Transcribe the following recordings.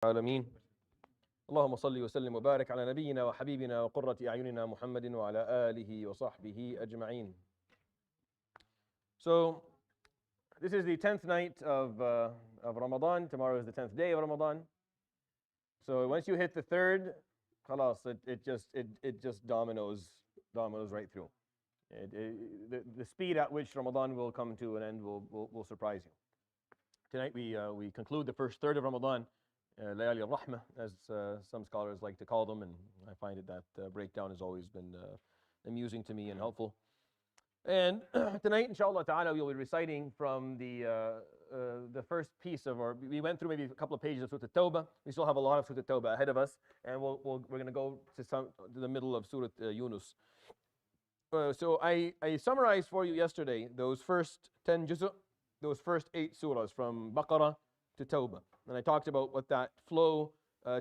العالمين اللهم صل وسلم وبارك على نبينا وحبيبنا وقرة أعيننا محمد وعلى آله وصحبه أجمعين. So this is the 10th night of Ramadan. Tomorrow is the 10th day of Ramadan. So once you hit the third, khalas, it just dominoes right through. The speed at which Ramadan will come to an end will surprise you. Tonight we conclude the first third of Ramadan, Layali al-Rahmah, as some scholars like to call them, and I find that breakdown has always been amusing to me and helpful. And tonight, inshallah ta'ala, we'll be reciting from the first piece of we went through maybe a couple of pages of Surat Al-Tawbah. We still have a lot of Surat Al-Tawbah ahead of us, and we're going to go to the middle of Surat Yunus. So I summarized for you yesterday those first 10 juz', those first 8 surahs from Baqarah to Tawbah. And I talked about what that flow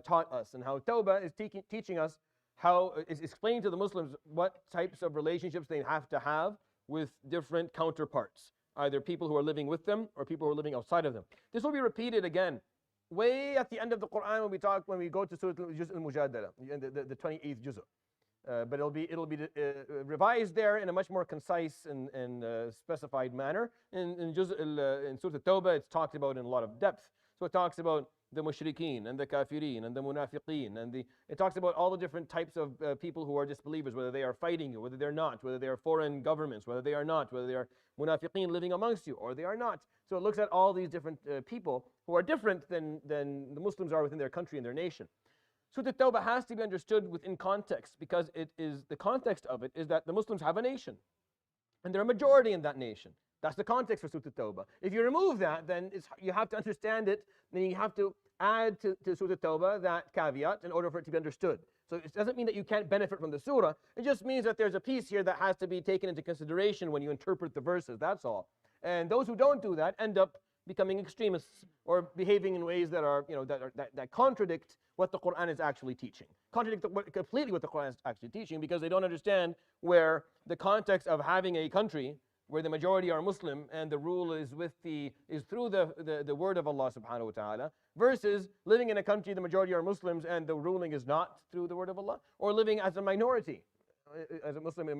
taught us, and how Tawbah is teaching us how it's explaining to the Muslims what types of relationships they have to have with different counterparts, either people who are living with them or people who are living outside of them. This will be repeated again way at the end of the Quran when we go to Surah Al-Mujadala, the 28th juz'. But it'll be revised there in a much more concise and specified manner. In Surah Al-Tawbah, it's talked about in a lot of depth. So it talks about the mushrikeen and the kafirin and the munafiqeen, and it talks about all the different types of people who are disbelievers, whether they are fighting you, whether they're not, whether they are foreign governments, whether they are not, whether they are munafiqeen living amongst you, or they are not. So it looks at all these different people who are different than the Muslims are within their country and their nation. Surah Al-Tawbah has to be understood within context, because the context of it is that the Muslims have a nation, and they're a majority in that nation. That's the context for Surah Al-Tawbah. If you remove that, then you have to understand it, then you have to add to Surah Al-Tawbah that caveat in order for it to be understood. So it doesn't mean that you can't benefit from the surah, it just means that there's a piece here that has to be taken into consideration when you interpret the verses, that's all. And those who don't do that end up becoming extremists or behaving in ways that are, that contradict what the Quran is actually teaching. Contradict completely what the Quran is actually teaching, because they don't understand where the context of having a country where the majority are Muslim and the rule is through the word of Allah subhanahu wa ta'ala, versus living in a country the majority are Muslims and the ruling is not through the word of Allah, or living as a minority, as a Muslim,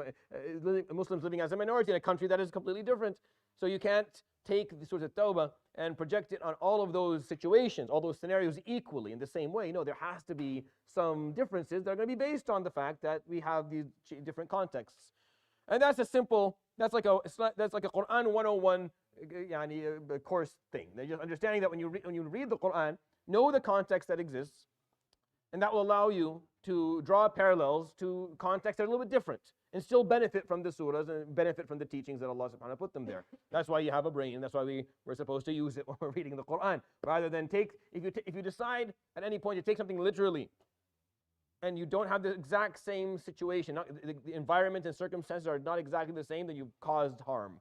Muslims living as a minority in a country that is completely different. So you can't take the Surah Al-Tawbah and project it on all of those situations, all those scenarios equally in the same way. No, there has to be some differences that are going to be based on the fact that we have these different contexts. And that's like a Quran 101 course thing. They're just understanding that when you read the Quran, know the context that exists, and that will allow you to draw parallels to contexts that are a little bit different, and still benefit from the surahs and benefit from the teachings that Allah subhanahu wa ta'ala put them there. That's why you have a brain. That's why we're supposed to use it when we're reading the Quran. Rather than if you decide at any point to take something literally, and you don't have the exact same situation, the environment and circumstances are not exactly the same, then you've caused harm.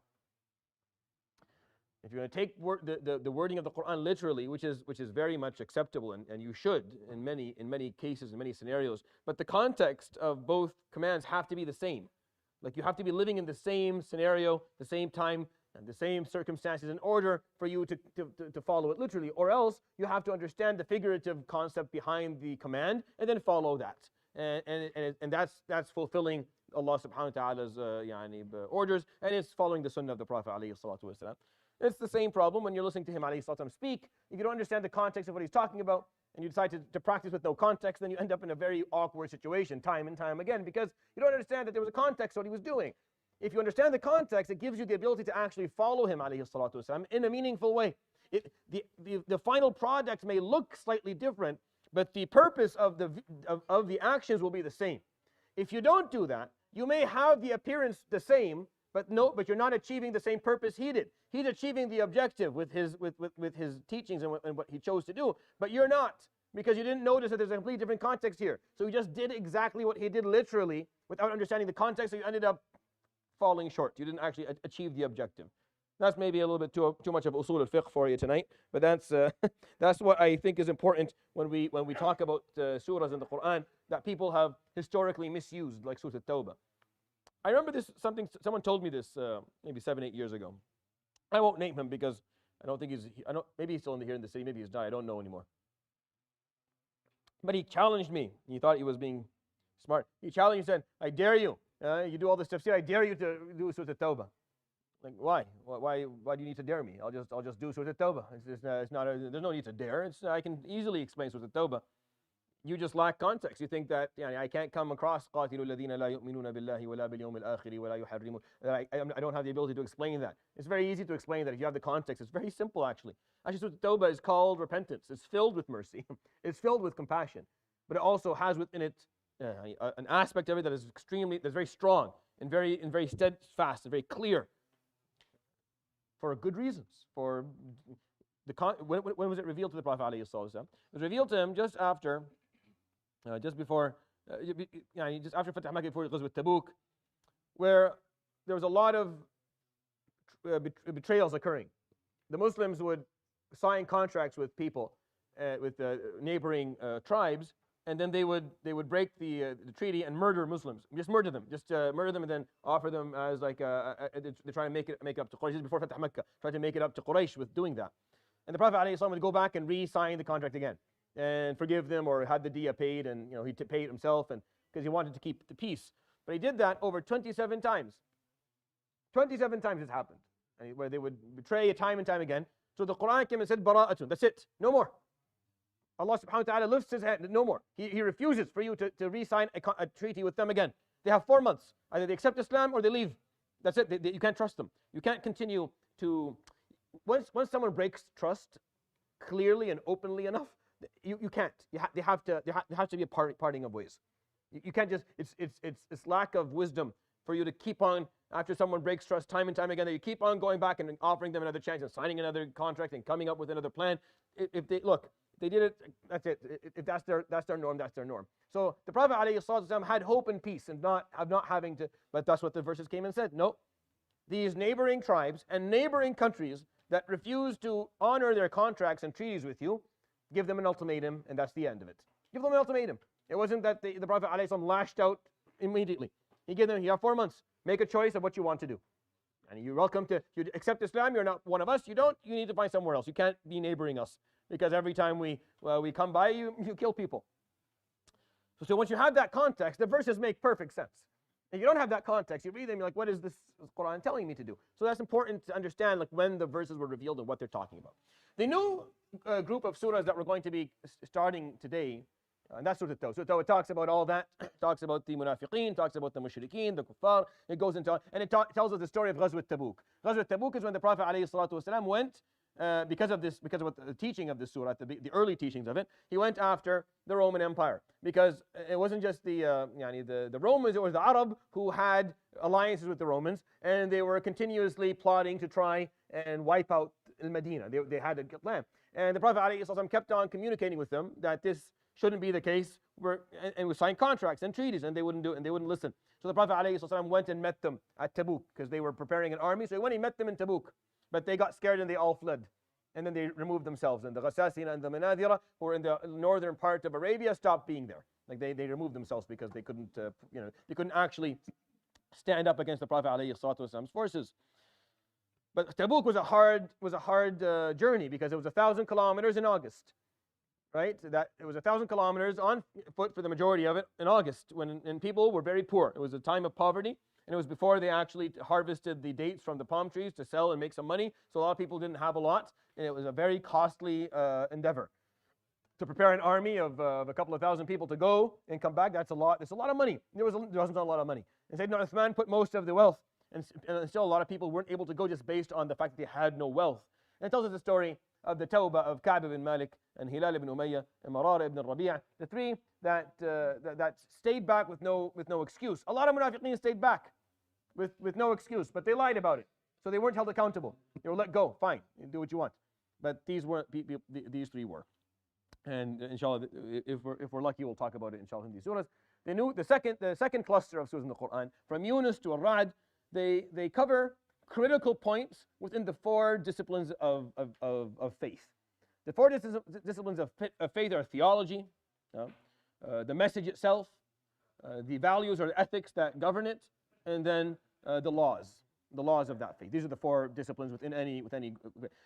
If you're going to take the wording of the Quran literally, which is very much acceptable, and you should in many cases, in many scenarios, but the context of both commands have to be the same. Like you have to be living in the same scenario, the same time, and the same circumstances in order for you to follow it literally, or else you have to understand the figurative concept behind the command and then follow that. And that's fulfilling Allah subhanahu wa ta'ala's orders, and it's following the sunnah of the Prophet alayhi salatu wasalam. It's the same problem when you're listening to him alayhi salatu wasalam speak. If you don't understand the context of what he's talking about, and you decide to practice with no context, then you end up in a very awkward situation time and time again, because you don't understand that there was a context to what he was doing. If you understand the context, it gives you the ability to actually follow him alayhi salatu wasalam in a meaningful way. The final product may look slightly different, but the purpose of the actions will be the same. If you don't do that, you may have the appearance the same, but you're not achieving the same purpose he did. He's achieving the objective with his teachings and what he chose to do, but you're not, because you didn't notice that there's a completely different context here. So you just did exactly what he did literally without understanding the context, so you ended up falling short. You didn't actually achieve the objective. That's maybe a little bit too much of usul al-fiqh for you tonight, but that's what I think is important when we talk about surahs in the Quran that people have historically misused, like Surah Al-Tawbah. I remember someone told me this maybe 7-8 years ago. I won't name him because I don't think maybe he's still here in the city, maybe he's died, I don't know anymore. But he challenged me. He thought he was being smart. He challenged me and said, I dare you. You do all this tafsir, I dare you to do Surat Al-Tawbah. Like, why? Why do you need to dare me? I'll just do Surat Al-Tawbah. There's no need to dare. I can easily explain Surat Al-Tawbah. You just lack context. You think that I can't come across قاتلوا الذين لا يؤمنون بالله ولا باليوم الآخر ولا يحرمون. I don't have the ability to explain that. It's very easy to explain that if you have the context. It's very simple actually. Actually, Surat Al-Tawbah is called repentance. It's filled with mercy. It's filled with compassion. But it also has within it an aspect of it that is that's very strong and very steadfast and very clear. For good reasons. For when was it revealed to the Prophet ﷺ? It was revealed to him just after, just before, just after Fatah Makkah, before Ghazwat Tabuk, where there was a lot of betrayals occurring. The Muslims would sign contracts with people, with neighboring tribes, and then they would break the treaty and murder Muslims. Just murder them. Murder them and then offer them as like they try to make it up to Quraysh. This is before Fatah Makkah. Try to make it up to Quraysh with doing that. And the Prophet ﷺ would go back and re-sign the contract again and forgive them or had the diya paid, and he paid it himself, and because he wanted to keep the peace. But he did that over 27 times. 27 times it's happened, where they would betray time and time again. So the Quran came and said, Bara'atun, that's it, no more. Allah subhanahu wa ta'ala lifts his hand, no more. He refuses for you to re-sign a treaty with them again. They have 4 months. Either they accept Islam or they leave. That's it. You can't trust them. You can't continue to... Once someone breaks trust clearly and openly enough, you can't. There has to be a parting of ways. You can't just... It's lack of wisdom for you to keep on, after someone breaks trust time and time again, that you keep on going back and offering them another chance and signing another contract and coming up with another plan. If they did it, that's it. If that's their norm, that's their norm. So the Prophet ﷺ had hope and peace and not having to, but that's what the verses came and said. No, these neighboring tribes and neighboring countries that refuse to honor their contracts and treaties with you, give them an ultimatum, and that's the end of it. Give them an ultimatum. It wasn't that the Prophet ﷺ lashed out immediately. He gave them, you have 4 months. Make a choice of what you want to do. And you're welcome to, you accept Islam, you're not one of us. You don't, you need to find somewhere else. You can't be neighboring us. Because every time we come by, you kill people. So once you have that context, the verses make perfect sense. If you don't have that context, you read them, you're like, what is this Quran telling me to do? So that's important to understand, like, when the verses were revealed and what they're talking about. The new group of surahs that we're going to be starting today, and that's Surat Al-Tawbah. So it talks about all that. It talks about the munafiqeen, talks about the mushrikeen, the kuffar. It goes into, and it tells us the story of Ghazwat Tabuk. Ghazwat Tabuk is when the Prophet ﷺ went, because of what the teaching of this surah, the early teachings of it, he went after the Roman Empire, because it wasn't just the Romans, it was the Arab who had alliances with the Romans, and they were continuously plotting to try and wipe out Medina. They had a land, and the Prophet ﷺ kept on communicating with them that this shouldn't be the case, and we signed contracts and treaties, and they wouldn't do it, and they wouldn't listen. So the Prophet ﷺ went and met them at Tabuk, because they were preparing an army. So he went and met them in Tabuk. But they got scared and they all fled. And then they removed themselves. And the Ghasasina and the Manadira, who were in the northern part of Arabia, stopped being there. Like they removed themselves because they couldn't, they couldn't actually stand up against the Prophet ﷺ's forces. But Tabuk was a hard journey, because it was 1,000 kilometers in August. Right? That it was 1,000 kilometers on foot for the majority of it in August, when people were very poor. It was a time of poverty. And it was before they actually harvested the dates from the palm trees to sell and make some money. So a lot of people didn't have a lot. And it was a very costly endeavor. To prepare an army of a couple of thousand people to go and come back, that's a lot. It's a lot of money. There wasn't a lot of money. And Sayyidina Uthman put most of the wealth. And still a lot of people weren't able to go just based on the fact that they had no wealth. And it tells us the story of the Tawbah of Ka'b ibn Malik and Hilal ibn Umayyah and Marara ibn Rabi'ah, the three that stayed back with no excuse. A lot of munafiqeen stayed back with no excuse, but they lied about it. So they weren't held accountable. They were let go. Fine, you do what you want. But these three were. And inshallah, if we're lucky, we'll talk about it inshallah in these surahs. The second cluster of surahs in the Quran, from Yunus to Ar-Ra'd, they cover critical points within the 4 disciplines of faith. The 4 disciplines of faith are theology, the message itself, the values or the ethics that govern it, and then the laws of that faith. These are the 4 disciplines within any.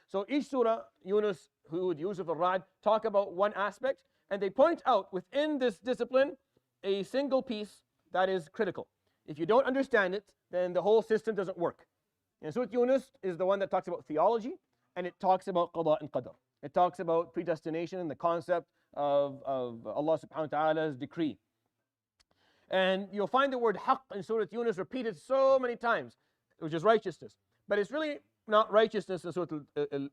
So each surah, Yunus, Hud, Yusuf, Ar-Ra'd, talk about one aspect, And they point out within this discipline a single piece that is critical. If you don't understand it, then the whole system doesn't work. And Surat Yunus is the one that talks about theology, and it talks about qada and qadar. It talks about predestination and the concept of Allah subhanahu wa ta'ala's decree. And you'll find the word haqq in Surat Yunus repeated so many times, which is righteousness. But it's really not righteousness in Surat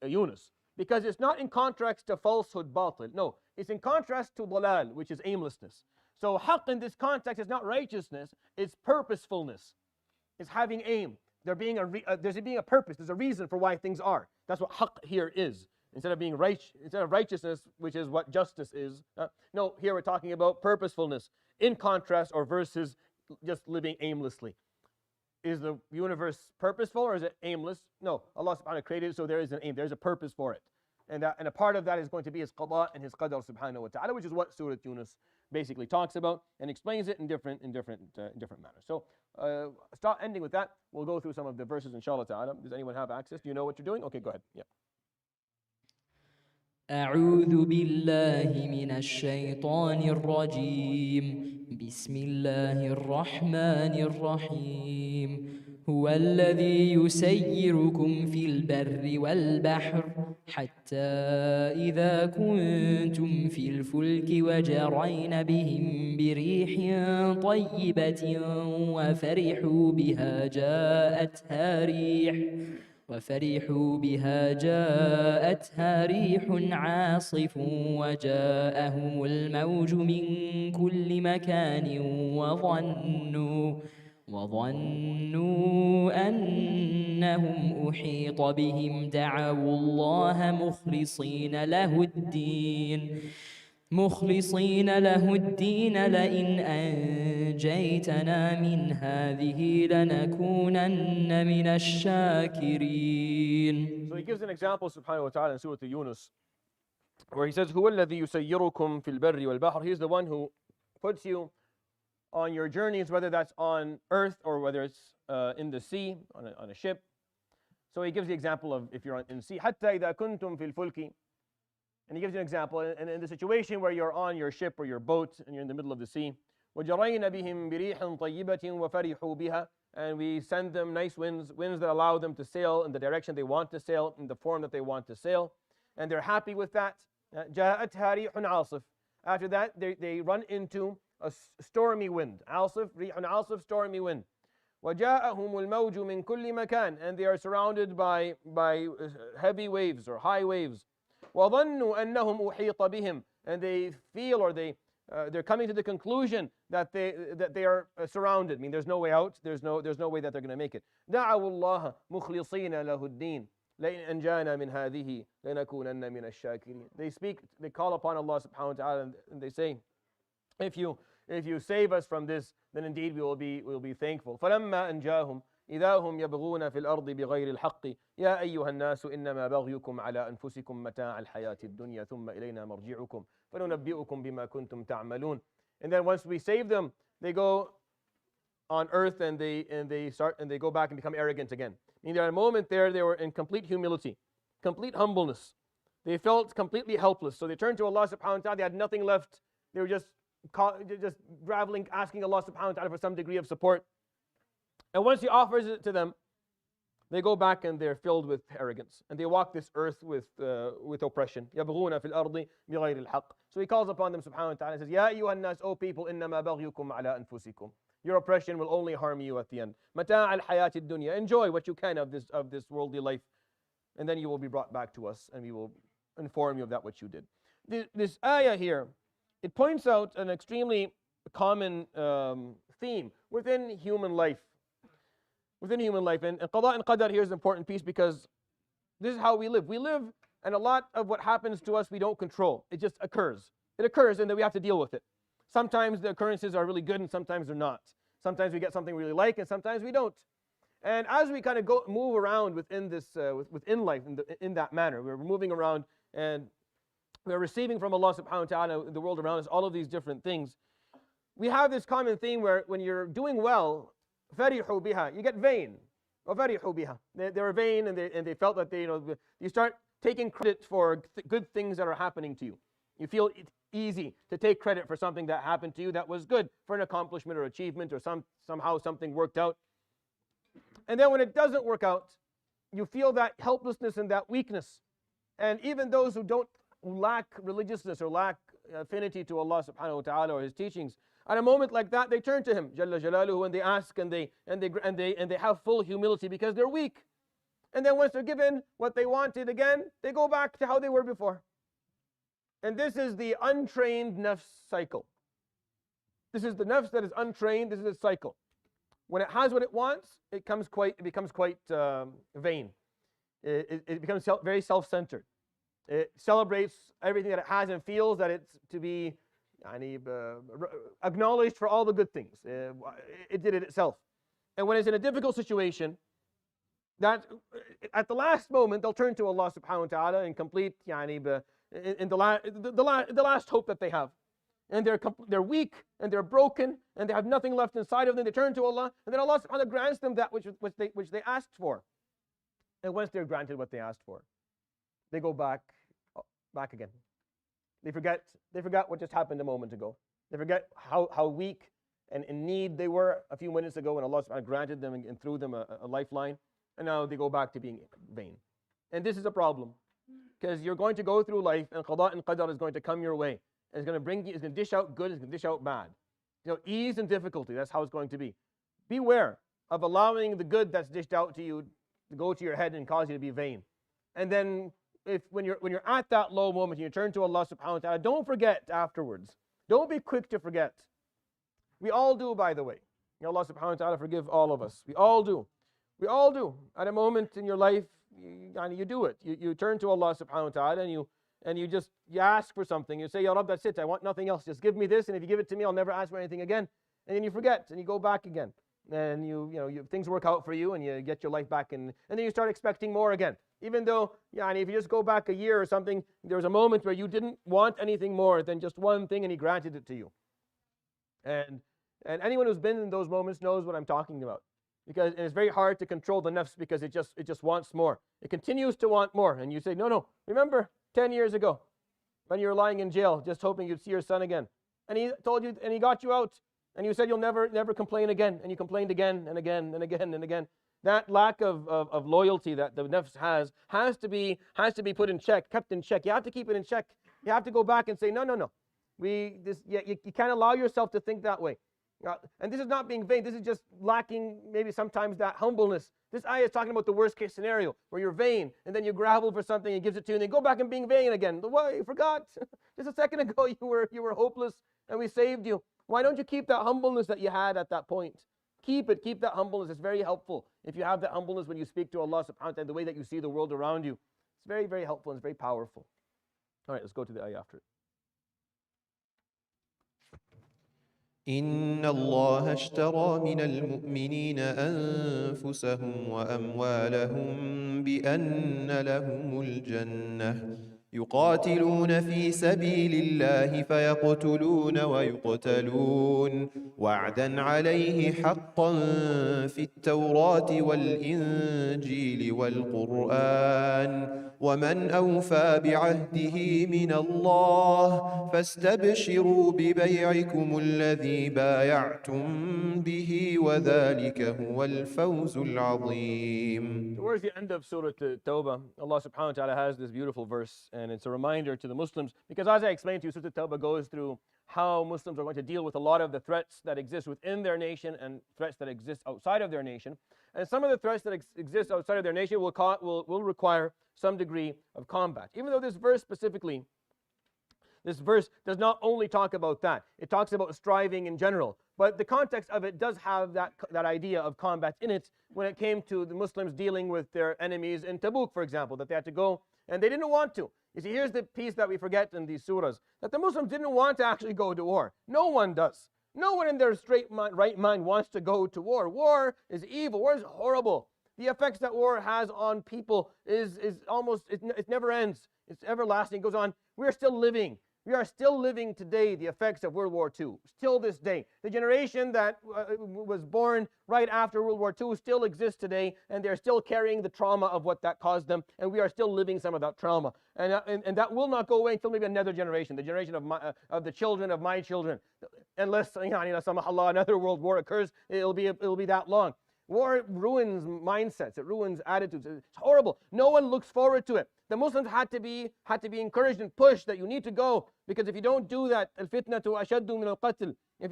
Yunus, because it's not in contrast to falsehood, batil. No, it's in contrast to dalal, which is aimlessness. So haqq in this context is not righteousness, it's purposefulness. It's having aim. There's being a purpose, there's a reason for why things are. That's what haqq here is. Instead of righteousness, which is what justice is. No, here we're talking about purposefulness, in contrast or versus just living aimlessly. Is the universe purposeful or is it aimless? No, Allah subhanahu wa ta'ala created it, so there is an aim, there's a purpose for it. And a part of that is going to be His qada and His qadar subhanahu wa ta'ala, which is what Surat Yunus basically talks about and explains it in different manners. So start ending with that. We'll go through some of the verses inshallah ta'ala. Does anyone have access? Do you know what you're doing? Okay, go ahead. Yeah. أعوذ بالله من الشيطان الرجيم بسم الله الرحمن الرحيم هو الذي يسيركم في البر والبحر حتى إذا كنتم في الفلك وجرين بهم بريح طيبة وفرحوا بها جاءتها ريح عاصف وجاءهم الموج من كل مكان وظنوا أنهم أحيط بهم دعوا الله مخلصين له الدين لئن أنجيتنا من هذه لنكونن من الشاكرين. So he gives an example subhanahu wa ta'ala in Surah Yunus where he says, هو الذي يسيركم في البر والبحر. He is the one who puts you on your journeys, whether that's on earth or whether it's in the sea, on a ship. So he gives the example of if you're in the sea, حتى إذا كنتم في الفلك. And he gives you an example, and in the situation where you're on your ship or your boat and you're in the middle of the sea, وَجَرَيْنَ بِهِمْ بِرِيحٍ طَيِّبَةٍ وَفَرِحُوا بِهَا. And we send them nice winds that allow them to sail in the direction they want to sail, in the form that they want to sail. And they're happy with that. جَاءَتْهَا رِيحٌ عَاصِفٌ. After that, they run into a stormy wind. عاصف, ريح عاصف, stormy wind. وَجَاءَهُمُ الْمَوْجُ مِنْ كُلِّ مَكَانٍ. And they are surrounded by heavy waves or high waves. وَظَنُّوا أَنَّهُمْ أُحِيطَ بِهِمْ. And they feel or they're coming to the conclusion that they are surrounded. I mean, there's no way out. There's no way that they're going to make it. دعوا الله مخلصين له الدين لئن أنجانا من هذه لنكونن من الشاكرين. They call upon Allah subhanahu wa ta'ala and they say, if you save us from this, then indeed we will be thankful. فلما أنجاهم إذا هم يبغون في الأرض بغير الحق يا أيها الناس إنما بغيكم على أنفسكم متاع الحياة الدنيا ثم إلينا مرجعكم فننبئكم بما كنتم تعملون. And then once we save them, they go on earth and they go back and become arrogant again. I mean, there at a moment there they were in complete humility, complete humbleness. They felt completely helpless, so they turned to Allah subhanahu wa ta'ala. They had nothing left. They were just groveling, asking Allah subhanahu wa ta'ala for some degree of support. And once He offers it to them, they go back and they're filled with arrogance. And they walk this earth with oppression. يَبْغُونَ فِي الْأَرْضِ بِغَيْرِ الْحَقِّ. So He calls upon them subhanahu wa ta'ala and says, يَا أَيُّهَا النَّاسِ, O people, إِنَّمَا بَغْيُكُمْ عَلَىٰ أَنفُسِكُمْ. Your oppression will only harm you at the end. مَتَاعَ الْحَيَاةِ الدُّنْيَا. Enjoy what you can of this worldly life. And then you will be brought back to us and we will inform you of that which you did. This ayah here, it points out an extremely common theme within human life. And qada and qadar here is an important piece because this is how we live. We live, and a lot of what happens to us we don't control. It just occurs. It occurs, and then we have to deal with it. Sometimes the occurrences are really good, and sometimes they're not. Sometimes we get something we really like, and sometimes we don't. And as we kind of move around within life in that manner, we're moving around and we're receiving from Allah subhanahu wa ta'ala, the world around us, all of these different things. We have this common theme where when you're doing well, فَرِحُوا بِهَا, you get vain. وَفَرِحُوا بِهَا. They were vain and they felt that you start taking credit for good things that are happening to you. You feel easy to take credit for something that happened to you that was good, for an accomplishment or achievement, or somehow something worked out. And then when it doesn't work out, you feel that helplessness and that weakness. And even those who lack religiousness or lack affinity to Allah subhanahu wa ta'ala or His teachings, at a moment like that, they turn to Him, Jalla Jalaluhu, and they ask and they have full humility because they're weak. And then once they're given what they wanted again, they go back to how they were before. And this is the untrained nafs cycle. This is the nafs that is untrained. This is its cycle. When it has what it wants, it becomes quite vain. It becomes very self-centered. It celebrates everything that it has and feels that it's to be acknowledged for all the good things. It did it itself. And when it's in a difficult situation, that at the last moment they'll turn to Allah subhanahu wa ta'ala and complete in the last hope that they have. And they're weak and they're broken and they have nothing left inside of them. They turn to Allah, and then Allah subhanahu wa ta'ala grants them that which they asked for. And once they're granted what they asked for, they go back again. They forget what just happened a moment ago. They forget how weak and in need they were a few minutes ago when Allah subhanahu wa ta'ala granted them and threw them a lifeline. And now they go back to being vain. And this is a problem, because you're going to go through life and qada and qadar is going to come your way. And it's going to dish out good, it's going to dish out bad. Ease and difficulty, that's how it's going to be. Beware of allowing the good that's dished out to you to go to your head and cause you to be vain. And then when you're at that low moment and you turn to Allah subhanahu wa ta'ala, don't forget afterwards. Don't be quick to forget. We all do, by the way. May Allah subhanahu wa ta'ala forgive all of us. We all do. We all do. At a moment in your life, you do it. You turn to Allah subhanahu wa ta'ala and you ask for something. You say, Ya Rabb, that's it. I want nothing else. Just give me this, and if you give it to me, I'll never ask for anything again. And then you forget, and you go back again. And things work out for you, and you get your life back, and then you start expecting more again. Even though, if you just go back a year or something, there was a moment where you didn't want anything more than just one thing, and He granted it to you. And anyone who's been in those moments knows what I'm talking about. Because it's very hard to control the nafs, because it just wants more. It continues to want more. And you say, no, remember 10 years ago when you were lying in jail just hoping you'd see your son again. And he told you, and he got you out. And you said you'll never complain again. And you complained again and again and again and again. That lack of loyalty that the nafs has to be put in check, kept in check. You have to keep it in check. You have to go back and say, no. You can't allow yourself to think that way. And this is not being vain. This is just lacking maybe sometimes that humbleness. This ayah is talking about the worst case scenario where you're vain and then you grovel for something and gives it to you and then go back and being vain again. Why? You forgot. Just a second ago you were hopeless and we saved you. Why don't you keep that humbleness that you had at that point? Keep it. Keep that humbleness. It's very helpful. If you have that humbleness when you speak to Allah subhanahu wa ta'ala, the way that you see the world around you, it's very, very helpful and it's very powerful. All right, let's go to the ayah after it. إن الله اشترى من المؤمنين أنفسهم وأموالهم بأن لهم الجنة يقاتلون في سبيل الله فيقتلون ويقتلون وعدا عليه حقا في التوراة والإنجيل والقرآن ومن أوفى بعهده من الله فاستبشروا ببيعكم الذي بايعتم به وذلك هو الفوز العظيم. Towards the end of Surat Al-Tawbah, Allah subhanahu wa ta'ala has this beautiful verse, and it's a reminder to the Muslims, because as I explained to you, Surat Al-Tawbah goes through how Muslims are going to deal with a lot of the threats that exist within their nation and threats that exist outside of their nation. And some of the threats that exist outside of their nation will require some degree of combat. Even though this verse does not only talk about that, it talks about striving in general. But the context of it does have that idea of combat in it when it came to the Muslims dealing with their enemies in Tabuk, for example, that they had to go and they didn't want to. You see, here's the piece that we forget in these surahs, that the Muslims didn't want to actually go to war. No one does. No one in their right mind wants to go to war. War is evil. War is horrible. The effects that war has on people is almost, it never ends. It's everlasting. It goes on. We're still living. We are still living today the effects of World War II, still this day. The generation that was born right after World War II still exists today, and they're still carrying the trauma of what that caused them, and we are still living some of that trauma. And that will not go away until maybe another generation, the generation of the children of my children. Unless, Allah, another world war occurs, it'll be that long. War ruins mindsets, it ruins attitudes. It's horrible. No one looks forward to it. The Muslims had to be encouraged and pushed that you need to go, because if you don't do that, al-fitnatu ashaddu min al-qatl. If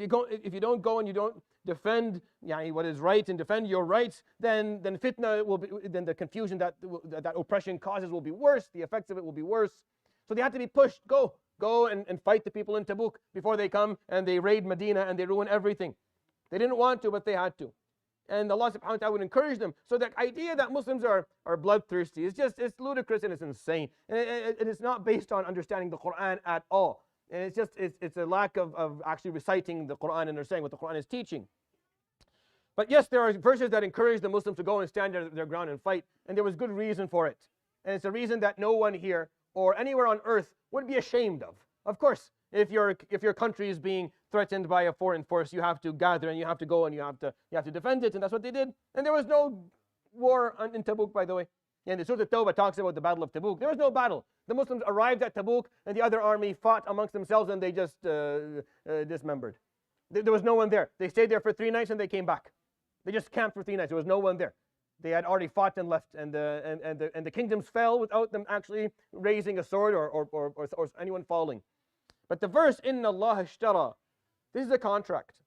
you don't go and you don't defend what is right and defend your rights, then fitna will be, then the confusion that oppression causes will be worse. The effects of it will be worse. So they had to be pushed. Go and fight the people in Tabuk before they come and they raid Medina and they ruin everything. They didn't want to, but they had to. And Allah subhanahu wa ta'ala would encourage them. So the idea that Muslims are bloodthirsty is it's ludicrous and it's insane. And it's not based on understanding the Quran at all. And it's a lack of actually reciting the Quran and understanding what the Quran is teaching. But yes, there are verses that encourage the Muslims to go and stand their ground and fight. And there was good reason for it. And it's a reason that no one here or anywhere on earth would be ashamed of. Of course, if your country is being threatened by a foreign force, you have to gather and you have to go and you have to defend it, and that's what they did. And there was no war in Tabuk, by the way. And the Surat Al-Tawbah talks about the Battle of Tabuk. There was no battle. The Muslims arrived at Tabuk, and the other army fought amongst themselves, and they just dismembered. There was no one there. They stayed there for 3 nights, and they came back. They just camped for 3 nights. There was no one there. They had already fought and left, and the kingdoms fell without them actually raising a sword or anyone falling. But the verse, Inna Allah ashtara, this is a contract.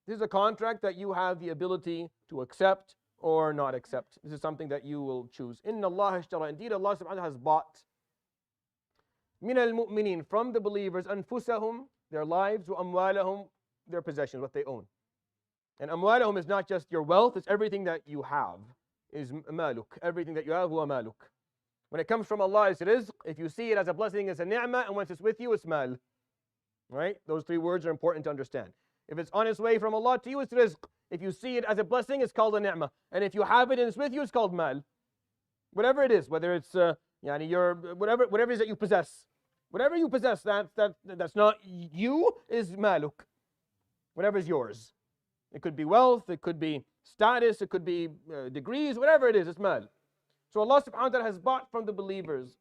This is a contract that you have the ability to accept or not accept. This is something that you will choose. Inna Allah ashtara, indeed Allah subhanahu wa ta'ala has bought min al-mu'minin, from the believers, anfusahum, their lives, wa amwalahum, their possessions, what they own. And amwalahum is not just your wealth, it's everything that you have, is maluk. Everything that you have, huwa maluk. When it comes from Allah, it's rizq. If you see it as a blessing, it's a ni'mah, and once it's with you, it's mal. Right? Those 3 words are important to understand. If it's on its way from Allah to you, it's rizq. If you see it as a blessing, it's called a ni'mah. And if you have it and it's with you, it's called mal. Whatever it is, whether it's whatever it is that you possess. Whatever you possess that's not you is maluk. Whatever is yours. It could be wealth, it could be status, it could be degrees, whatever it is, it's mal. So Allah subhanahu wa ta'ala has bought from the believers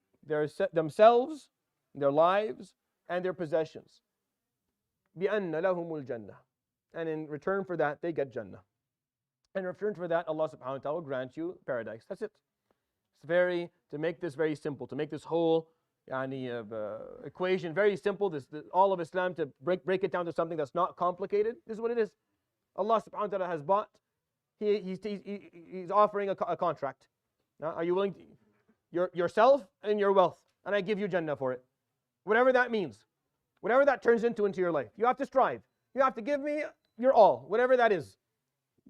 themselves, their lives, and their possessions. بِأَنَّ لَهُمُ الْجَنَّةِ. And in return for that, they get Jannah. In return for that, Allah subhanahu wa ta'ala will grant you paradise. That's it. It's to make this very simple, to make this whole equation very simple, all of Islam, to break it down to something that's not complicated. This is what it is. Allah subhanahu wa ta'ala has bought, He's offering a contract. Now, are you willing to, yourself and your wealth, and I give you Jannah for it. Whatever that means. Whatever that turns into your life. You have to strive. You have to give me your all, whatever that is,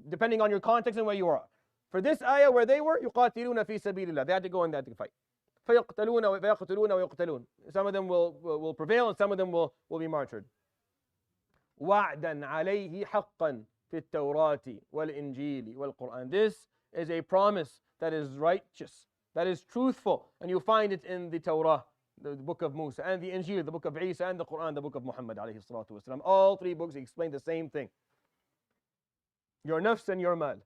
depending on your context and where you are. For this ayah, where they were, يُقَاتِلُونَ فِي سَبِيلِ اللَّهِ. They had to go in that to fight. فَيَقْتَلُونَ وَيُقْتَلُونَ. Some of them will prevail, and some of them will be martyred. وَعْدًا عَلَيْهِ حَقًّا فِي التَّوْرَاةِ وَالْإِنْجِيلِ وَالْقُرْآنِ. This is a promise that is righteous, that is truthful, and you find it in the Torah, the book of Musa, and the Injil, the book of Isa, and the Quran, the book of Muhammad alayhi salatu wasalam. All 3 books explain the same thing. Your nafs and your mal.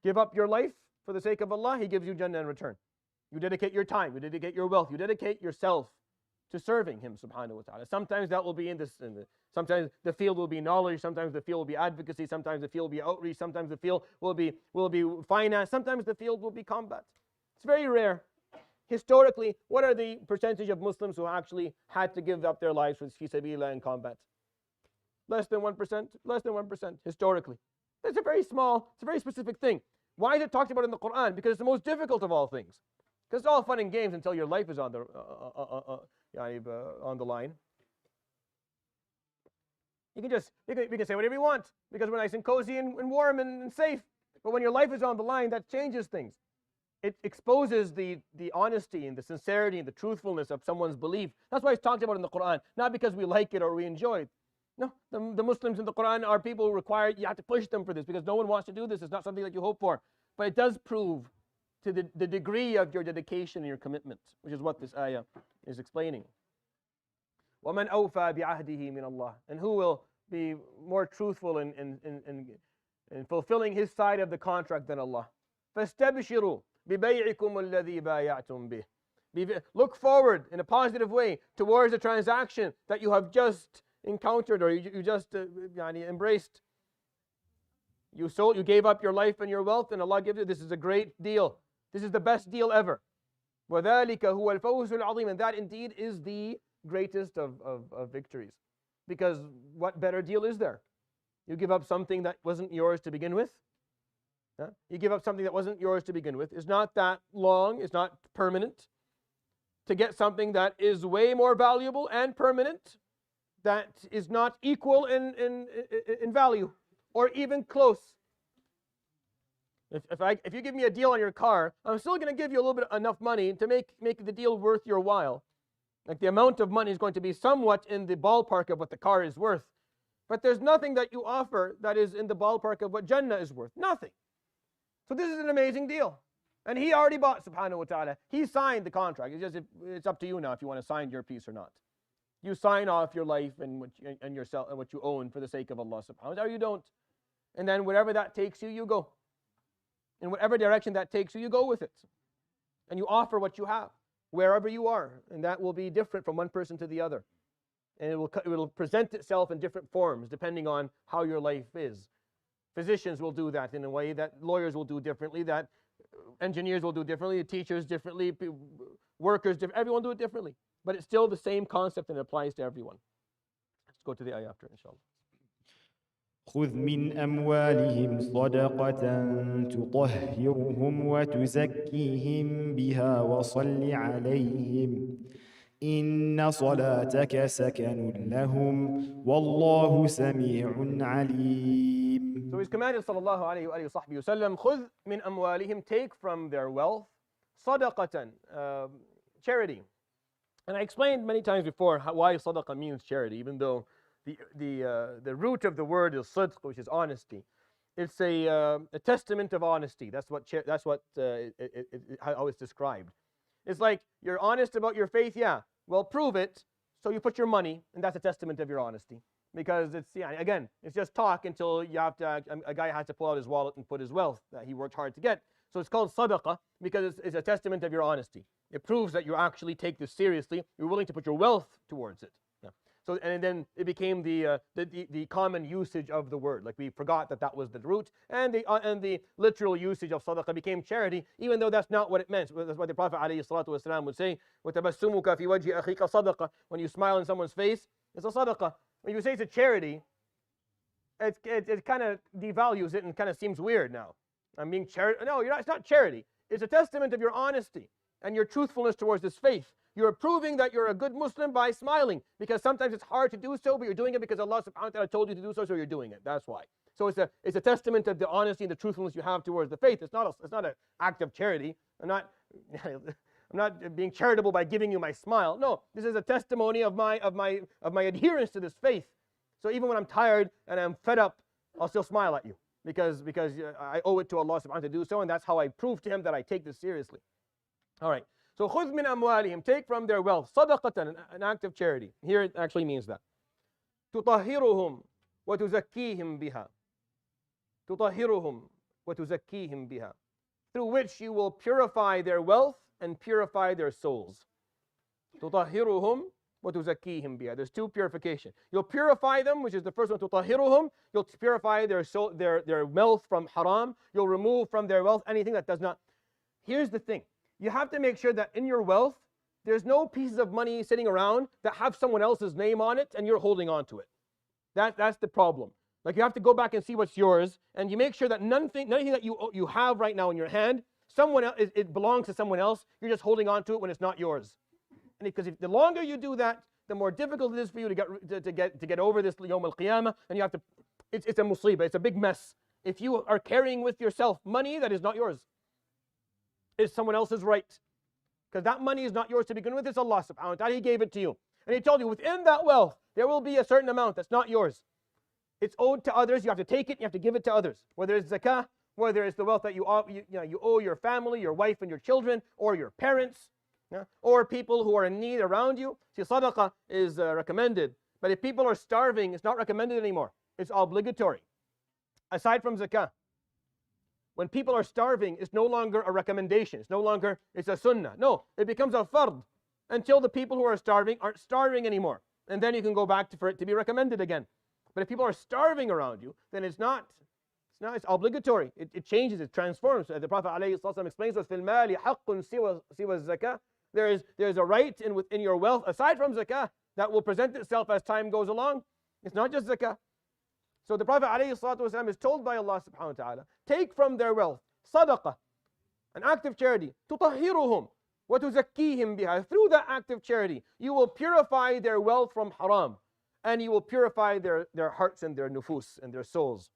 Give up your life for the sake of Allah, He gives you Jannah in return. You dedicate your time, you dedicate your wealth, you dedicate yourself to serving Him subhanahu wa ta'ala. Sometimes that will be sometimes the field will be knowledge, sometimes the field will be advocacy, sometimes the field will be outreach, sometimes the field will be finance, sometimes the field will be combat. It's very rare. Historically, what are the percentage of Muslims who actually had to give up their lives for fi sabilillah in combat? Less than 1%. Less than 1% historically. It's a very small, it's a very specific thing. Why is it talked about in the Quran? Because it's the most difficult of all things. Because it's all fun and games until your life is on the line. You can say whatever you want because we're nice and cozy and warm and safe. But when your life is on the line, that changes things. It exposes the honesty and the sincerity and the truthfulness of someone's belief. That's why it's talked about in the Quran, not because we like it or we enjoy it. No, the Muslims in the Quran are people who require, you have to push them for this because no one wants to do this. It's not something that you hope for. But it does prove to the degree of your dedication and your commitment, which is what this ayah is explaining. وَمَنْ أَوْفَى بِعَهْدِهِ مِنَ اللَّهِ. And who will be more truthful in fulfilling his side of the contract than Allah. فَاسْتَبْشِرُوا بِبَيْعِكُمُ الَّذِي بَايَعْتُمْ بِهِ. Look forward in a positive way towards the transaction that you have just encountered, or you just embraced. You sold, you gave up your life and your wealth, and Allah gives you. This is a great deal. This is the best deal ever. وَذَلِكَ هُوَ الْفَوْزُ الْعَظِيمُ. And that indeed is the greatest of victories. Because what better deal is there? You give up something that wasn't yours to begin with. You give up something that wasn't yours to begin with. It's not that long, it's not permanent. To get something that is way more valuable and permanent, that is not equal in value, or even close. If you give me a deal on your car, I'm still going to give you a little bit enough money to make the deal worth your while. Like the amount of money is going to be somewhat in the ballpark of what the car is worth. But there's nothing that you offer that is in the ballpark of what Jannah is worth. Nothing. So this is an amazing deal. And he already bought, subhanahu wa ta'ala. He signed the contract. It's up to you now if you want to sign your piece or not. You sign off your life and yourself and what you own for the sake of Allah subhanahu wa ta'ala, or you don't. And then wherever that takes you, you go. In whatever direction that takes you, you go with it. And you offer what you have, wherever you are. And that will be different from one person to the other. And it will present itself in different forms depending on how your life is. Physicians will do that in a way that lawyers will do differently, that engineers will do differently, teachers differently, workers differently. Everyone do it differently. But it's still the same concept and it applies to everyone. Let's go to the ayah after, inshallah. خذ من أموالهم صدقة تطهرهم وتزكيهم بها وصل عليهم إن صلاتك سكن لهم والله سميع عليم. So he's commanded sallallahu alayhi wa sallam, خذ من أموالهم, take from their wealth, صدقة, charity. And I explained many times before why sadaqah means charity, even though the root of the word is sidq, which is honesty. It's a testament of honesty. That's how it's described. It's like you're honest about your faith, yeah. Well, prove it. So you put your money, and that's a testament of your honesty. Because it's again, it's just talk until you have to. A guy has to pull out his wallet and put his wealth that he worked hard to get. So it's called sadaqah because it's a testament of your honesty. It proves that you actually take this seriously. You're willing to put your wealth towards it. Yeah. So and then it became the common usage of the word. Like we forgot that was the root, and the literal usage of sadaqah became charity, even though that's not what it meant. That's why the Prophet ﷺ would say, وَتَبَسُّمُكَ فِي وَجْهِ أَخِيكَ صَدَقَةً. When you smile in someone's face, it's a sadaqah. When you say it's a charity, it kind of devalues it and kind of seems weird now. I'm being charity. No, you're not. It's not charity. It's a testament of your honesty and your truthfulness towards this faith. You're proving that you're a good Muslim by smiling, because sometimes it's hard to do so, but you're doing it because Allah subhanahu wa ta'ala told you to do so, so you're doing it. That's why. So it's a testament of the honesty and the truthfulness you have towards the faith. It's not an act of charity. I'm not being charitable by giving you my smile. No, this is a testimony of my adherence to this faith. So even when I'm tired and I'm fed up, I'll still smile at you because I owe it to Allah subhanahu wa ta'ala to do so, and that's how I prove to Him that I take this seriously. All right. So خُذْ مِنْ أَمْوَالِهِمْ, take from their wealth, صَدَقَةً, an act of charity. Here it actually means that. تُطَهِّرُهُمْ وَتُزَكِّيهِمْ بِهَا. تُطَهِّرُهُمْ وَتُزَكِّيهِمْ بِهَا. Through which you will purify their wealth and purify their souls. تُطَهِّرُهُمْ وَتُزَكِّيهِمْ بِهَا. There's two purification. You'll purify them, which is the first one, تُطَهِّرُهُمْ. You'll purify their soul, their wealth from haram. You'll remove from their wealth anything that does not. Here's the thing. You have to make sure that in your wealth, there's no pieces of money sitting around that have someone else's name on it and you're holding on to it. That's the problem. Like you have to go back and see what's yours, and you make sure that nothing that you have right now in your hand, someone else, it belongs to someone else. You're just holding on to it when it's not yours. And because the longer you do that, the more difficult it is for you to get over this Yawm al-Qiyamah, and you have to. It's a musibah. It's a big mess. If you are carrying with yourself money that is not yours. It's someone else's right. Because that money is not yours to begin with, it's Allah subhanahu wa ta'ala. He gave it to you. And He told you within that wealth, there will be a certain amount that's not yours. It's owed to others. You have to take it, you have to give it to others. Whether it's zakah, whether it's the wealth that you owe your family, your wife and your children, or your parents, Yeah? Or people who are in need around you. See, sadaqah is recommended, but if people are starving, it's not recommended anymore. It's obligatory. Aside from zakah, when people are starving, it's no longer a recommendation. It's no longer, it's a sunnah. No, it becomes a fard until the people who are starving aren't starving anymore. And then you can go back for it to be recommended again. But if people are starving around you, then it's obligatory. It changes, it transforms. The Prophet ﷺ explains to us, فِي الْمَالِ حَقٌّ سِوَى الزَّكَاةِ. There's a right in your wealth, aside from zakah, that will present itself as time goes along. It's not just zakah. So the Prophet ﷺ is told by Allah subhanahu wa ta'ala, take from their wealth, sadaqah, an act of charity, تُطَهِّرُهُمْ وَتُزَكِّيهِمْ بِهَا. Through that act of charity, you will purify their wealth from haram, and you will purify their hearts and their nufus and their souls.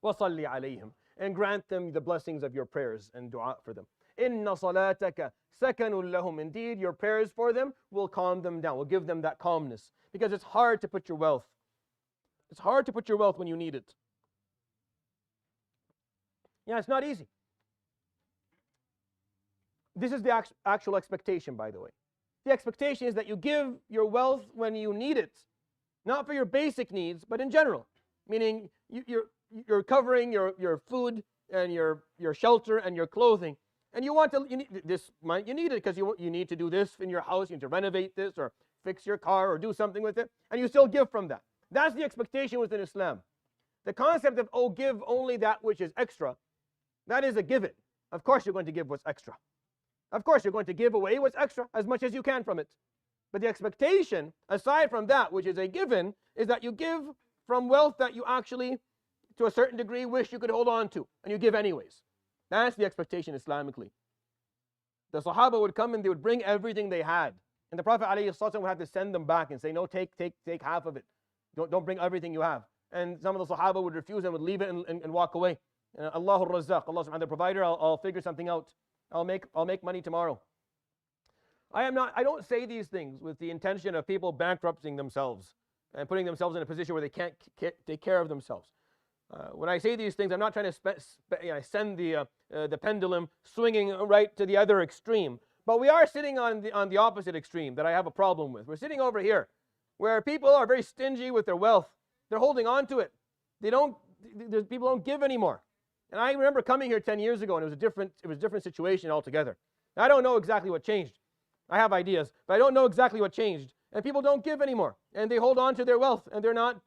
وَصَلِّ عَلَيْهِمْ. And grant them the blessings of your prayers and dua for them. إِنَّ صَلَاتَكَ سَكَنٌ لَهُمْ. Indeed, your prayers for them will calm them down, will give them that calmness. Because it's hard to put your wealth. It's hard to put your wealth when you need it. Yeah, it's not easy. This is the actual expectation, by the way. The expectation is that you give your wealth when you need it. Not for your basic needs, but in general. Meaning you're covering your food and your shelter and your clothing. And you need it because you need to do this in your house, you need to renovate this or fix your car or do something with it. And you still give from that. That's the expectation within Islam. The concept of, give only that which is extra, that is a given. Of course you're going to give what's extra. Of course you're going to give away what's extra as much as you can from it. But the expectation, aside from that which is a given, is that you give from wealth that you actually, to a certain degree, wish you could hold on to, and you give anyways. That's the expectation Islamically. The Sahaba would come and they would bring everything they had. And the Prophet ﷺ would have to send them back and say, no, take half of it. Don't bring everything you have. And some of the Sahaba would refuse and would leave it and walk away. Allahur Razzaq, Allah subhanahu wa ta'ala, the provider, I'll figure something out. I'll make money tomorrow. I don't say these things with the intention of people bankrupting themselves and putting themselves in a position where they can't take care of themselves. When I say these things, I'm not trying to send the pendulum swinging right to the other extreme. But we are sitting on the opposite extreme that I have a problem with. We're sitting over here, where people are very stingy with their wealth. They're holding on to it. People don't give anymore. And I remember coming here 10 years ago, and it was a different situation altogether. I don't know exactly what changed. I have ideas, but I don't know exactly what changed. And people don't give anymore, and they hold on to their wealth, and they're not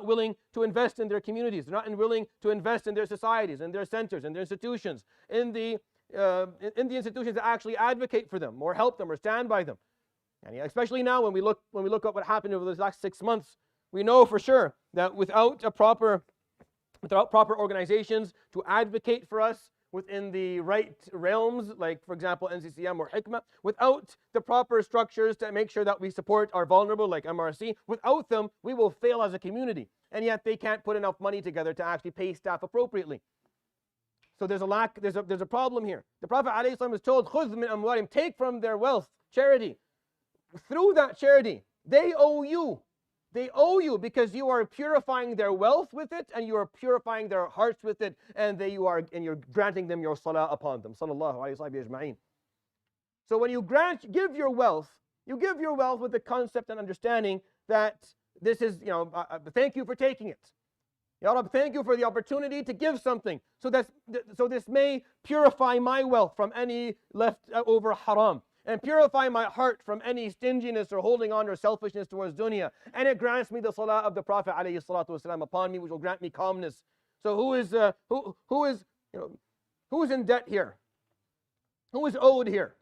willing to invest in their communities. They're not willing to invest in their societies, in their centers, in their institutions, in the institutions that actually advocate for them or help them or stand by them. And especially now, when we look at what happened over the last 6 months, we know for sure that without proper organizations to advocate for us within the right realms, like for example NCCM or Hikmah, without the proper structures to make sure that we support our vulnerable, like MRC, without them we will fail as a community. And yet they can't put enough money together to actually pay staff appropriately. So there's a problem here. The Prophet ﷺ is told, خُذْ مِنْ أَمْوَالِهِمْ, take from their wealth, charity. Through that charity, they owe you. They owe you because you are purifying their wealth with it, and you are purifying their hearts with it, and you're granting them your salah upon them. Sallallahu alayhi wa ajma'in. So when you give your wealth with the concept and understanding that this is, thank you for taking it. Ya Rab, thank you for the opportunity to give something. So this may purify my wealth from any leftover haram, and purify my heart from any stinginess or holding on or selfishness towards dunya. And it grants me the salah of the Prophet ﷺ upon me, which will grant me calmness. So who is in debt here? Who is owed here?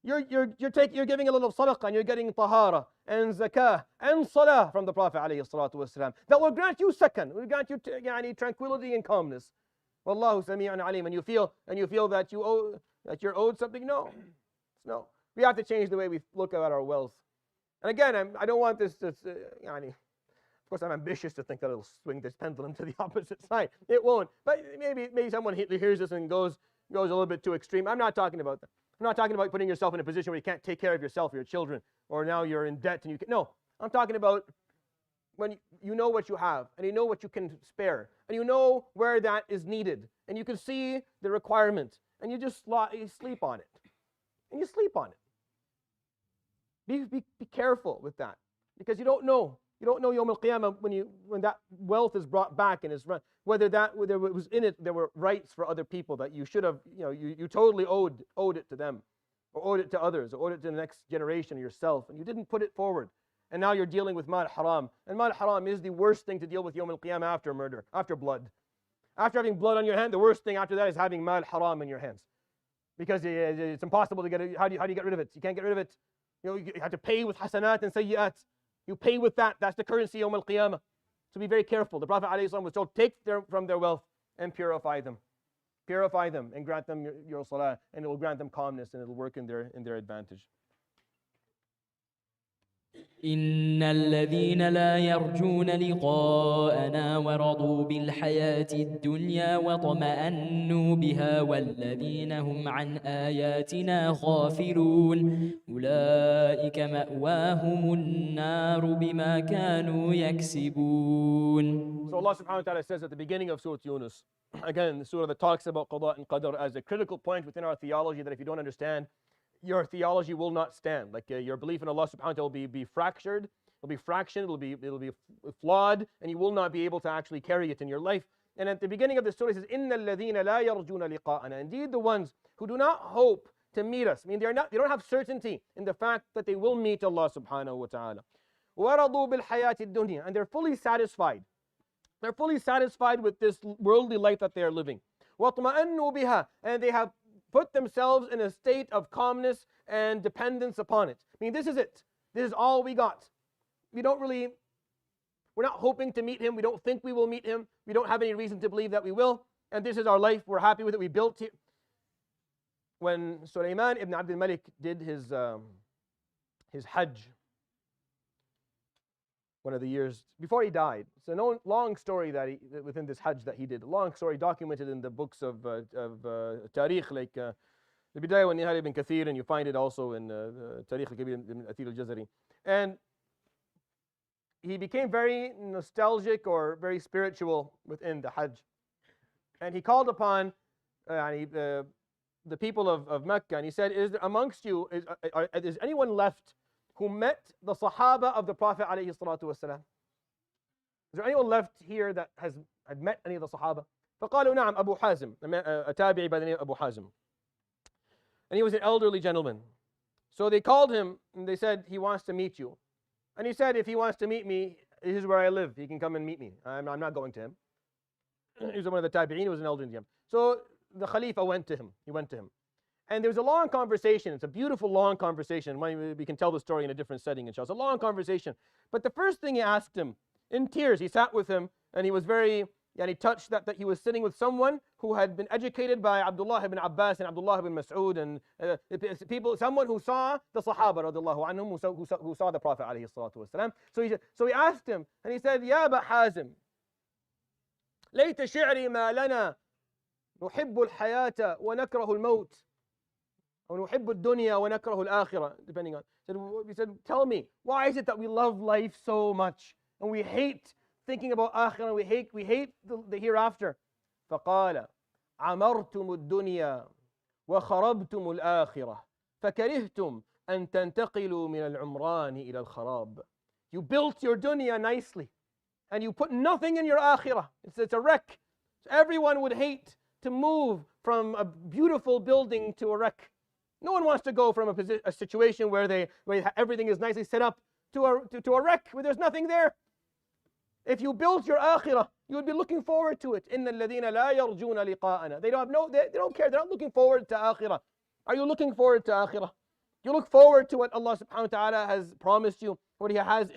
You're giving a little sadaqah, and you're getting tahara and zakah and salah from the Prophet ﷺ. That will grant you sakan, will grant you tranquility and calmness. Wallahu sami'un alim. And you feel that you're owed something? No. We have to change the way we look at our wealth. And again, I don't want this to, of course I'm ambitious to think that it'll swing this pendulum to the opposite side. It won't. But maybe someone hears this and goes a little bit too extreme. I'm not talking about that. I'm not talking about putting yourself in a position where you can't take care of yourself or your children, or now you're in debt and you can. No, I'm talking about when you know what you have, and you know what you can spare, and you know where that is needed, and you can see the requirement, and you just sleep on it. and you sleep on it. Be careful with that, because you don't know. You don't know Yawm al-Qiyamah when that wealth is brought back and is run, whether it was in it there were rights for other people that you should have, you totally owed it to them, or owed it to others, or owed it to the next generation or yourself, and you didn't put it forward. And now you're dealing with mal haram. And mal haram is the worst thing to deal with Yawm al-Qiyamah after murder, after blood. After having blood on your hand, the worst thing after that is having mal haram in your hands. Because it's impossible to get it. How do you get rid of it? You can't get rid of it. You have to pay with hasanat and sayyi'at. You pay with that. That's the currency Yawm al-Qiyamah. So be very careful. The Prophet ﷺ was told, take from their wealth and purify them. Purify them and grant them your salah, and it will grant them calmness, and it will work in their advantage. إن الذين لا يرجون لقاءنا ورضوا بالحياة الدنيا وطمأنوا بها والذين هم عن آياتنا غافلون أولئك مأواهم النار بما كانوا يكسبون. So Allah subhanahu wa ta'ala says at the beginning of Surat Yunus, again, the surah that talks about Qada and Qadr as a critical point within our theology, that if you don't understand, your theology will not stand. Like your belief in Allah subhanahu wa ta'ala will be fractured, it'll be fractioned, it'll be flawed, and you will not be able to actually carry it in your life. And at the beginning of the surah it says, إِنَّ الَّذِينَ لَا يَرْجُونَ لِقَاءَنَا. Indeed, the ones who do not hope to meet us, I mean, they don't have certainty in the fact that they will meet Allah subhanahu wa ta'ala. وَرَضُوا بِالْحَيَاةِ الدُّنْيَا. And they're fully satisfied. They're fully satisfied with this worldly life that they are living. وَطْمَأَنُّوا بِهَا. And they have put themselves in a state of calmness and dependence upon it. I mean, this is it. This is all we got. We're not hoping to meet him. We don't think we will meet him. We don't have any reason to believe that we will. And this is our life. We're happy with it. We built it. When Sulaiman ibn Abdul Malik did his Hajj, one of the years before he died. It's a long story that within this Hajj that he did. A long story documented in the books of Tariq, like the Bidayah wa Nihaya ibn Kathir, and you find it also in Tariq al-Kabir ibn Athir al-Jazari. And he became very nostalgic or very spiritual within the Hajj. And he called upon the people of Mecca, and he said, is there amongst you, is anyone left who met the Sahaba of the Prophet alayhi salatu wasalam? Is there anyone left here that had met any of the Sahaba? فقالوا نعم Abu Hazim, a tabi'i by the name of Abu Hazim. And he was an elderly gentleman. So they called him and they said, he wants to meet you. And he said, if he wants to meet me, this is where I live. He can come and meet me. I'm not going to him. He was one of the tabi'in, he was an elderly gentleman. So the Khalifa went to him. He went to him. And there was a long conversation. It's a beautiful long conversation. We can tell the story in a different setting, inshallah. It's a long conversation. But the first thing he asked him, in tears, he sat with him, and he was very, he touched that he was sitting with someone who had been educated by Abdullah ibn Abbas and Abdullah ibn Mas'ud, and someone who saw the Sahaba radiallahu anhum, who saw the Prophet alayhi salatu wasalam. So he asked him, and he said, Ya Aba Hazim, ليت شعري ما لنا نحب الحياة ونكره الموت. أو نحب الدنيا ونكره الآخرة, depending on. He said, tell me, why is it that we love life so much and we hate thinking about akhirah, we hate the hereafter? فقال عمرتم الدنيا وخربتم الآخرة فكرهتم أن تنتقلوا من العمران إلى الخراب. You built your dunya nicely and you put nothing in your akhirah. It's a wreck. So everyone would hate to move from a beautiful building to a wreck. No one wants to go from a situation where everything is nicely set up to a wreck where there's nothing there. If you built your akhirah, you would be looking forward to it. إِنَّ الَّذِينَ لَا يَرْجُونَ لِقَاءَنَا. They don't care. They're not looking forward to akhirah. Are you looking forward to akhirah? You look forward to what Allah subhanahu wa ta'ala has promised you, what He has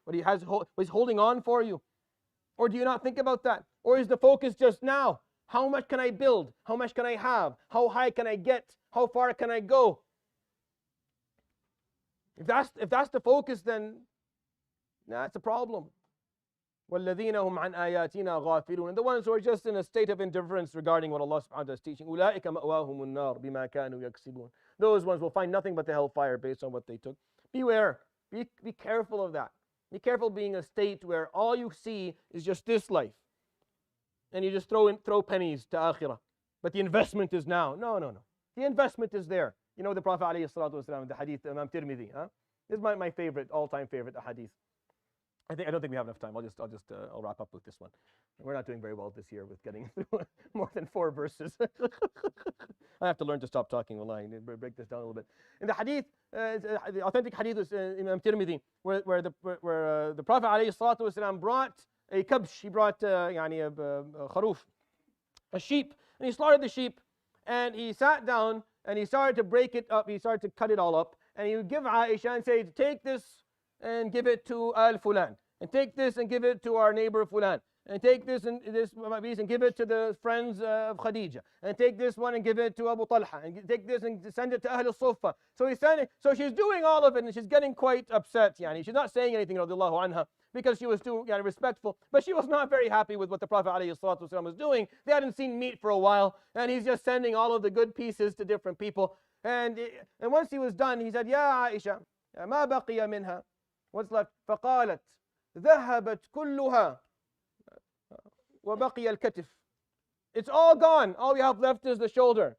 what He's holding on for you. Or do you not think about that? Or is the focus just now? How much can I build? How much can I have? How high can I get? How far can I go? If that's the focus, then that's a problem. وَالَّذِينَ هُمْ عَنْ آيَاتِنَا غَافِلُونَ. And the ones who are just in a state of indifference regarding what Allah subhanahu wa ta'ala is teaching. أُولَٰئِكَ مَأْوَاهُمُ النَّارِ بِمَا كَانُوا يَكْسِبُونَ. Those ones will find nothing but the hellfire based on what they took. Beware. Be careful of that. Be careful being a state where all you see is just this life. And you just throw pennies to akhirah. But the investment is now. No. The investment is there. You know the Prophet ﷺ, the hadith, Imam Tirmidhi. This is my favorite, all-time favorite hadith. I don't think we have enough time. I'll wrap up with this one. We're not doing very well this year with getting through more than 4 verses. I have to learn to stop talking. Wallahi, break this down a little bit. In the hadith, the authentic hadith is Imam Tirmidhi, where the Prophet ﷺ brought a kabsh. He brought a kharoof, a sheep, and he slaughtered the sheep, and he sat down and he started to break it up. He started to cut it all up, and he would give Aisha and say, "Take this and give it to Al-Fulan, and take this and give it to our neighbor Fulan, and take this and give it to the friends of Khadija, and take this one and give it to Abu Talha, and take this and send it to Ahl al-Sufa." So he's sending, so she's doing all of it, and she's getting quite upset. She's not saying anything, radiallahu anha, because she was too respectful, but she was not very happy with what the Prophet ﷺ was doing. They hadn't seen meat for a while, and he's just sending all of the good pieces to different people. And once he was done, he said, "Ya Aisha, ma baqiya minha." What's left? فقالت ذهبت كلها وبقي الكتف. It's all gone. All we have left is the shoulder.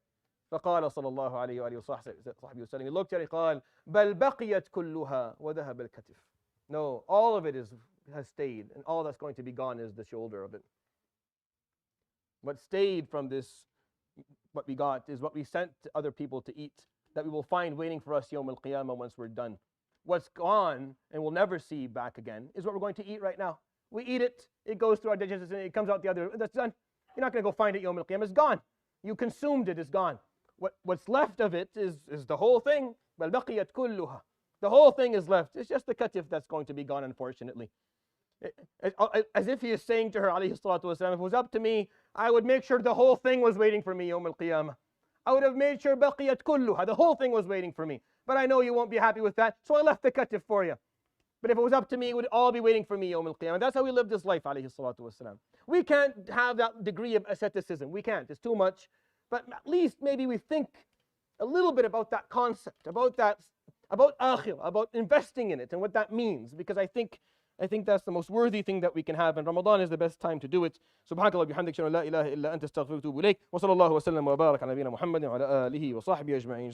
فقال صلى الله عليه وآله وصحبه وسلم. He looked at it. قال بل بقيت كلها وذهب الكتف. No, all of it has stayed, and all that's going to be gone is the shoulder of it. What stayed from this, what we got, is what we sent to other people to eat, that we will find waiting for us Yawm al-Qiyamah once we're done. What's gone and we'll never see back again is what we're going to eat right now. We eat it, it goes through our digestion, it comes out the other, that's done. You're not going to go find it Yawm al-Qiyamah, it's gone. You consumed it, it's gone. What's left of it is the whole thing. بَلْ بَقِيَتْ كُلُّهَا. The whole thing is left. It's just the katif that's going to be gone, unfortunately. As if he is saying to her, alayhi salatu wasalam, if it was up to me, I would make sure the whole thing was waiting for me Yawm al-Qiyamah. I would have made sure بَقِيَتْ كُلُّهَا, the whole thing was waiting for me. But I know you won't be happy with that, so I left the katif for you. But if it was up to me, it would all be waiting for me Yawm al-Qiyamah. That's how we live this life, alayhi salatu wasalam. We can't have that degree of asceticism. We can't. It's too much. But at least maybe we think a little bit about that concept, about akhirah, about investing in it and what that means. Because I think that's the most worthy thing that we can have, and Ramadan is the best time to do it. Subhanakallah bihamdik, la ilaha illa anta astaghfiruka wa atubu ilayk. Wa sallallahu wa sallam wa barak ala nabiyyina Muhammadin wa ala alihi wa sahbihi ajma'in.